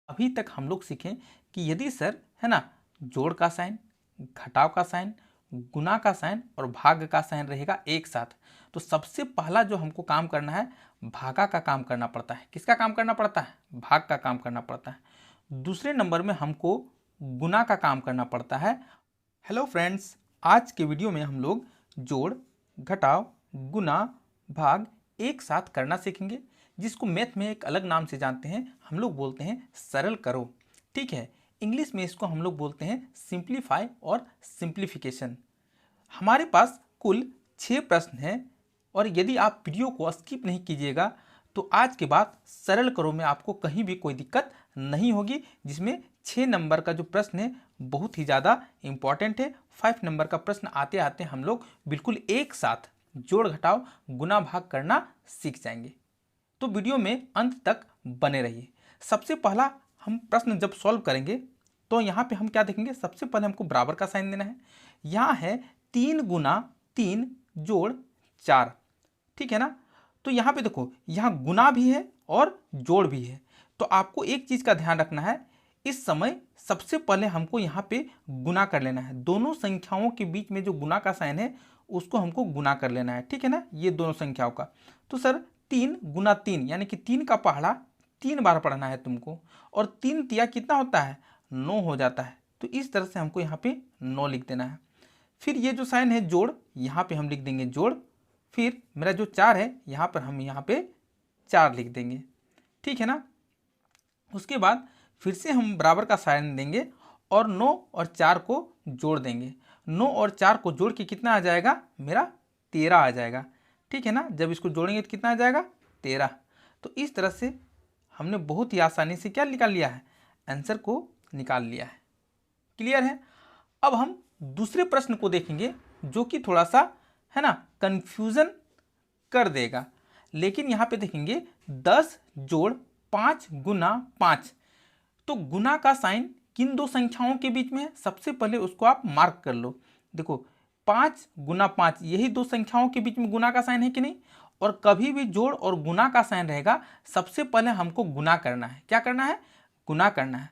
अभी तक हम लोग सीखें कि यदि सर है ना जोड़ का साइन, घटाव का साइन, गुना का साइन और भाग का साइन रहेगा एक साथ, तो सबसे पहला जो हमको काम करना है भागा का काम करना पड़ता है। किसका काम करना पड़ता है? भाग का काम करना पड़ता है। दूसरे नंबर में हमको गुना का काम करना पड़ता है। हेलो फ्रेंड्स, आज के वीडियो में हम लोग जोड़, घटाव, गुना, भाग एक साथ करना सीखेंगे, जिसको मैथ में एक अलग नाम से जानते हैं, हम लोग बोलते हैं सरल करो। ठीक है, इंग्लिश में इसको हम लोग बोलते हैं सिंप्लीफाई और सिंप्लीफिकेशन। हमारे पास कुल 6 प्रश्न हैं और यदि आप वीडियो को स्किप नहीं कीजिएगा तो आज के बाद सरल करो में आपको कहीं भी कोई दिक्कत नहीं होगी, जिसमें 6 नंबर का जो प्रश्न है बहुत ही ज़्यादा इम्पॉर्टेंट है। 5 नंबर का प्रश्न आते आते हम लोग बिल्कुल एक साथ जोड़, घटाव, गुना, भाग करना सीख जाएंगे। तो वीडियो में अंत तक बने रहिए। सबसे पहला हम प्रश्न जब सॉल्व करेंगे तो यहाँ पे हम क्या देखेंगे, सबसे पहले हमको बराबर का साइन देना है। यहाँ है 3 गुना 3 जोड़ 4, ठीक है ना। तो यहाँ पे देखो, यहाँ गुना भी है और जोड़ भी है। तो आपको एक चीज़ का ध्यान रखना है, इस समय सबसे पहले हमको यहाँ पे गुना कर लेना है। दोनों संख्याओं के बीच में जो गुना का साइन है उसको हमको गुना कर लेना है, ठीक है ना, ये दोनों संख्याओं का। तो सर 3 गुना 3 यानी कि 3 का पहाड़ा 3 बार पढ़ना है तुमको, और 3 तिया कितना होता है? 9 हो जाता है। तो इस तरह से हमको यहाँ पे 9 लिख देना है। फिर ये जो साइन है जोड़, यहाँ पे हम लिख देंगे जोड़। फिर मेरा जो 4 है यहाँ पर हम यहाँ पे 4 लिख देंगे, ठीक है ना। उसके बाद फिर से हम बराबर का साइन देंगे और 9 और 4 को जोड़ देंगे। 9 और 4 को जोड़ के कितना आ जाएगा? मेरा 13 आ जाएगा, ठीक है ना। जब इसको जोड़ेंगे तो कितना आ जाएगा? 13। तो इस तरह से हमने बहुत ही आसानी से क्या निकाल लिया है? आंसर को निकाल लिया है। क्लियर है? अब हम दूसरे प्रश्न को देखेंगे जो कि थोड़ा सा है ना कंफ्यूजन कर देगा। लेकिन यहाँ पे देखेंगे 10 जोड़ 5 गुना 5। तो गुना का साइन किन दो संख्याओं के बीच में है? सबसे पहले उसको आप मार्क कर लो। देखो 5 गुना 5, यही दो संख्याओं के बीच में गुना का साइन है कि नहीं। और कभी भी जोड़ और गुना का साइन रहेगा, सबसे पहले हमको गुना करना है। क्या करना है? गुना करना है।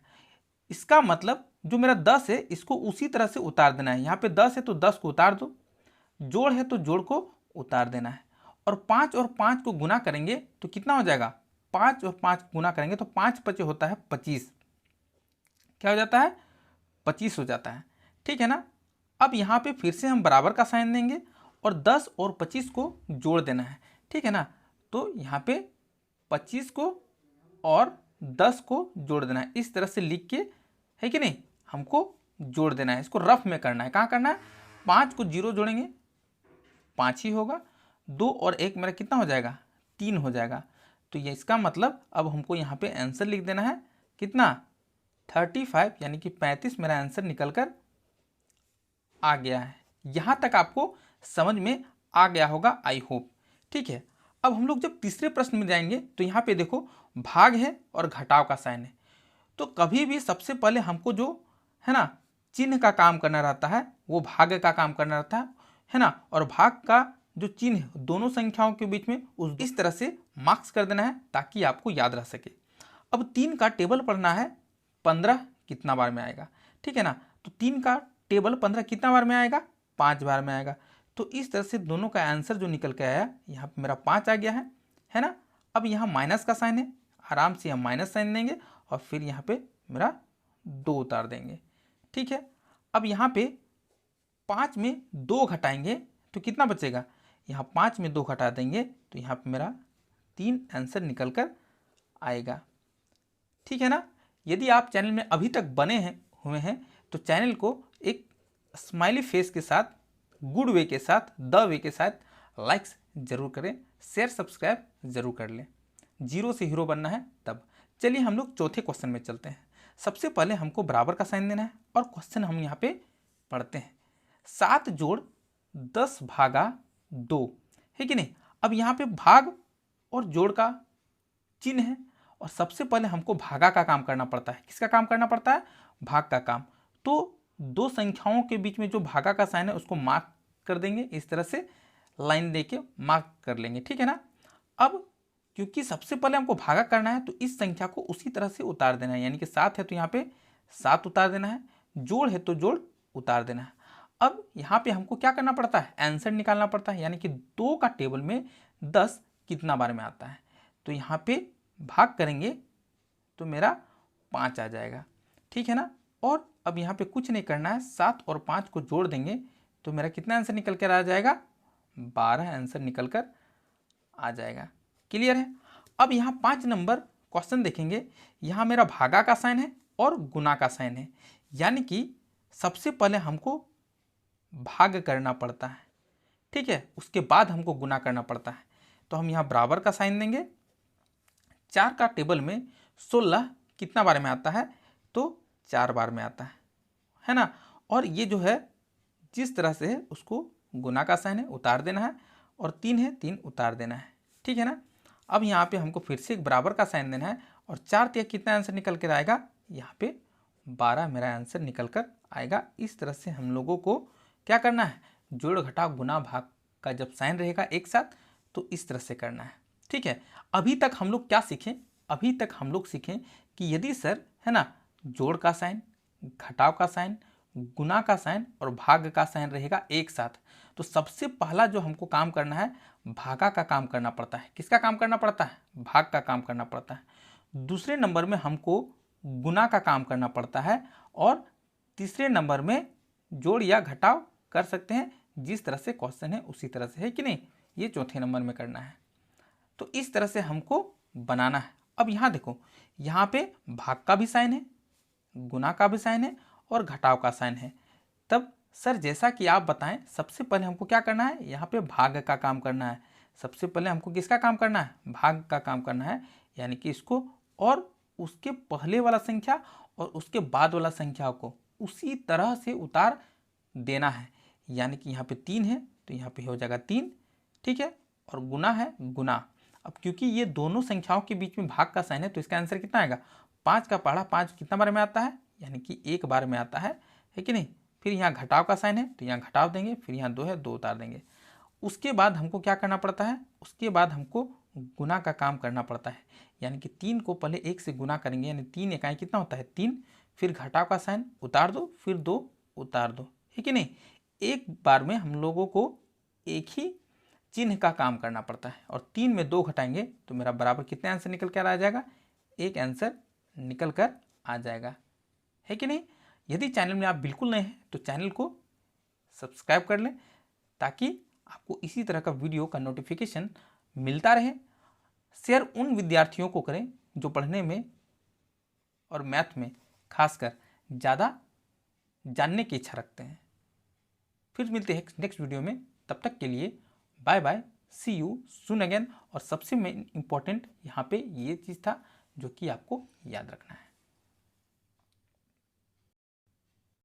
इसका मतलब जो मेरा 10 है इसको उसी तरह से उतार देना है। यहाँ पे 10 है तो 10 को उतार दो, जोड़ है तो जोड़ को उतार देना है। और 5 और 5 को गुना करेंगे तो कितना हो जाएगा? 5 और 5 गुना करेंगे तो 5 पचे होता है 25। क्या हो जाता है? 25 हो जाता है, ठीक है ना। अब यहाँ पे फिर से हम बराबर का साइन देंगे और 10 और 25 को जोड़ देना है, ठीक है ना। तो यहाँ पे 25 को और 10 को जोड़ देना है, इस तरह से लिख के, है कि नहीं, हमको जोड़ देना है। इसको रफ में करना है। कहाँ करना है? 5 को 0 जोड़ेंगे 5 ही होगा, 2 और 1 मेरा कितना हो जाएगा? 3 हो जाएगा। तो ये इसका मतलब अब हमको यहाँ पे आंसर लिख देना है कितना? 35 यानी कि 35 मेरा आंसर निकल कर आ गया है। यहाँ तक आपको समझ में आ गया होगा, आई होप, ठीक है। अब हम लोग जब तीसरे प्रश्न में जाएंगे तो यहाँ पे देखो भाग है और घटाव का साइन है। तो कभी भी सबसे पहले हमको जो है ना चिन्ह का काम करना रहता है वो भाग का काम करना रहता है ना। और भाग का जो चिन्ह दोनों संख्याओं के बीच में उस इस तरह से मार्क्स कर देना है ताकि आपको याद रह सके। अब 3 का टेबल पढ़ना है 15 कितना बार में आएगा, ठीक है ना। तो 3 का टेबल 15 कितना बार में आएगा? 5 बार में आएगा। तो इस तरह से दोनों का आंसर जो निकल के आया, यहाँ पे मेरा 5 आ गया है ना। अब यहाँ माइनस का साइन है, आराम से हम माइनस साइन देंगे और फिर यहाँ पे मेरा 2 उतार देंगे, ठीक है। अब यहाँ पे 5 में 2 घटाएंगे तो कितना बचेगा? यहाँ 5 में 2 घटा देंगे तो यहाँ पे मेरा 3 आंसर निकल कर आएगा, ठीक है ना। यदि आप चैनल में अभी तक बने हुए हैं तो चैनल को एक स्माइली फेस के साथ, गुड वे के साथ, द वे के साथ लाइक्स जरूर करें, शेयर सब्सक्राइब जरूर कर लें। 0 से हीरो बनना है तब। चलिए हम लोग चौथे क्वेश्चन में चलते हैं। सबसे पहले हमको बराबर का साइन देना है और क्वेश्चन हम यहाँ पे पढ़ते हैं। 7 जोड़ 10 भागा 2, है कि नहीं। अब यहाँ पे भाग और जोड़ का चिन्ह है और सबसे पहले हमको भागा का काम करना पड़ता है। किसका काम करना पड़ता है? भाग का काम। तो दो संख्याओं के बीच में जो भागा का साइन है उसको मार्क कर देंगे, इस तरह से लाइन देके मार्क कर लेंगे, ठीक है ना। अब क्योंकि सबसे पहले हमको भागा करना है तो इस संख्या को उसी तरह से उतार देना है, यानी कि 7 है तो यहाँ पे 7 उतार देना है, जोड़ है तो जोड़ उतार देना है। अब यहाँ पे हमको क्या करना पड़ता है, आंसर निकालना पड़ता है, यानी कि 2 का टेबल में 10 कितना बार में आता है, तो यहाँ पे भाग करेंगे तो मेरा 5 आ जाएगा, ठीक है ना। और अब यहाँ पे कुछ नहीं करना है, 7 और 5 को जोड़ देंगे तो मेरा कितना आंसर निकल कर आ जाएगा, 12 आंसर निकल कर आ जाएगा। क्लियर है। अब यहाँ 5 नंबर क्वेश्चन देखेंगे, यहाँ मेरा भागा का साइन है और गुना का साइन है, यानी कि सबसे पहले हमको भाग करना पड़ता है, ठीक है, उसके बाद हमको गुना करना पड़ता है। तो हम यहाँ बराबर का साइन देंगे, 4 का टेबल में 16 कितना बार में आता है, तो 4 बार में आता है ना। और ये जो है जिस तरह से है उसको गुना का साइन है उतार देना है, और 3 है 3 उतार देना है, ठीक है ना। अब यहाँ पे हमको फिर से एक बराबर का साइन देना है, और 4 तिया कितना आंसर निकल कर आएगा, यहाँ पे 12 मेरा आंसर निकल कर आएगा। इस तरह से हम लोगों को क्या करना है, जोड़ घटाव गुना भाग का जब साइन रहेगा एक साथ तो इस तरह से करना है, ठीक है। अभी तक हम लोग क्या सीखें, अभी तक हम लोग सीखें कि यदि सर है ना जोड़ का साइन, घटाव का साइन, गुना का साइन और भाग का साइन रहेगा एक साथ, तो सबसे पहला जो हमको काम करना है भागा का काम करना पड़ता है। किसका काम करना पड़ता है, भाग का काम करना पड़ता है। दूसरे नंबर में हमको गुना का काम करना पड़ता है, और तीसरे नंबर में जोड़ या घटाव कर सकते हैं, जिस तरह से क्वेश्चन है उसी तरह से, है कि नहीं। ये चौथे नंबर में करना है। तो इस तरह से हमको बनाना है। अब यहाँ देखो, यहाँ पे भाग का भी साइन है, गुना का भी साइन है और घटाव का साइन है। तब सर जैसा कि आप बताएं, सबसे पहले हमको क्या करना है, यहाँ पे भाग का काम करना है। सबसे पहले हमको किसका काम करना है, भाग का काम करना है, यानी कि इसको और उसके पहले वाला संख्या और उसके बाद वाला संख्या को उसी तरह से उतार देना है। यानी कि यहाँ पे 3 है तो यहाँ पे हो जाएगा 3, ठीक है, और गुना है गुना। अब क्योंकि ये दोनों संख्याओं के बीच में भाग का साइन है तो इसका आंसर कितना आएगा, 5 का पढ़ा 5 कितना बार में आता है, यानी कि 1 बार में आता है कि नहीं। फिर यहाँ घटाव का साइन है तो यहाँ घटाव देंगे, फिर यहाँ 2 है 2 उतार देंगे। उसके बाद हमको क्या करना पड़ता है, उसके बाद हमको गुना का काम करना पड़ता है, यानी कि 3 को पहले 1 से गुना करेंगे, यानी 3 इकाई कितना होता है 3, फिर घटाव का साइन उतार दो, फिर 2 उतार दो, है कि नहीं। एक बार में हम लोगों को एक ही चिन्ह का काम करना पड़ता है, और 3 में 2 घटाएंगे तो मेरा बराबर कितने आंसर निकल कर आ जाएगा, 1 आंसर निकल कर आ जाएगा, है कि नहीं। यदि चैनल में आप बिल्कुल नए हैं तो चैनल को सब्सक्राइब कर लें, ताकि आपको इसी तरह का वीडियो का नोटिफिकेशन मिलता रहे। शेयर उन विद्यार्थियों को करें जो पढ़ने में और मैथ में खासकर ज़्यादा जानने की इच्छा रखते हैं। फिर मिलते हैं नेक्स्ट वीडियो में, तब तक के लिए bye bye, see you soon again. और सबसे मेन इम्पॉर्टेंट यहाँ पे ये चीज़ था जो कि आपको याद रखना है।